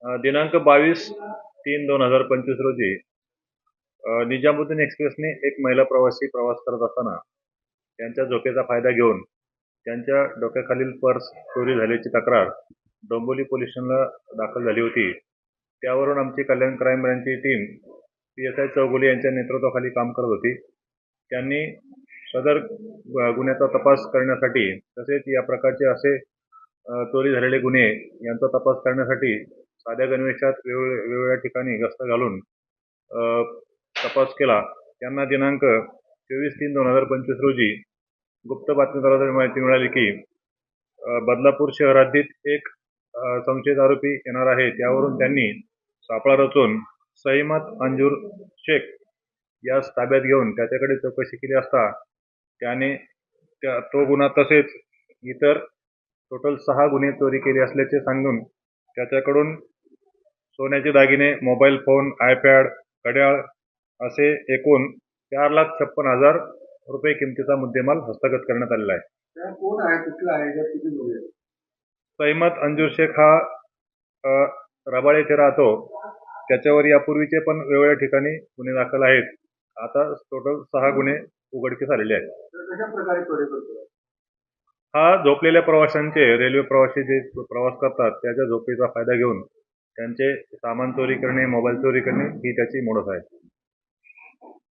दिनांक 22/3/2025 रोजी निजामुद्दीन एक्सप्रेसने एक महिला प्रवासी प्रवास करत असताना त्यांच्या झोपेचा फायदा घेऊन त्यांच्या डोक्याखालील पर्स चोरी झाल्याची तक्रार डोंबिवली पोलीस स्टेशनला दाखल झाली होती. त्यावरून आमची कल्याण क्राईम ब्रँचची टीम PSI चौगुले यांच्या नेतृत्वाखाली काम करत होती. त्यांनी सदर गुन्ह्याचा तपास करण्यासाठी तसेच या प्रकारचे असे चोरी झालेले गुन्हे यांचा तपास करण्यासाठी साध्या गणवेशात वेगवेगळ्या ठिकाणी गस्त घालून तपास केला. त्यांना दिनांक 24/3/2025 रोजी गुप्त बातमीदाराद्वारे माहिती मिळाली की बदलापूर शहरातील एक संशयित आरोपी येणार आहे. त्यावरून त्यांनी सापळा रचून सईमत अंजूर शेख यास ताब्यात घेऊन त्याच्याकडे चौकशी केली असता त्याने तो गुन्हा तसेच इतर टोटल 6 गुन्हे चोरी केले असल्याचे सांगून त्याच्याकडून सोन्याचे दागिने, मोबाईल फोन, आयपॅड, घड्याळ असे एकूण 4,56,000 रुपये किमतीचा मुद्देमाल हस्तगत करण्यात आलेला आहे. कोण आहे, कुठला आहे? सईमत अंजूर शेख हा रबाळे येथे राहतो. त्याच्यावर यापूर्वीचे पण वेगवेगळ्या ठिकाणी गुन्हे दाखल आहेत. आता टोटल 6 गुन्हे उघडकीस आलेले आहेत. कशा प्रकारे चोरी करतो? हा झोपलेल्या प्रवाशांचे, रेल्वे प्रवासी जे प्रवास करतात त्याच्या झोपेचा फायदा घेऊन त्यांचे सामान चोरी करणे, मोबाईल चोरी करणे ही त्याची मोडस आहे.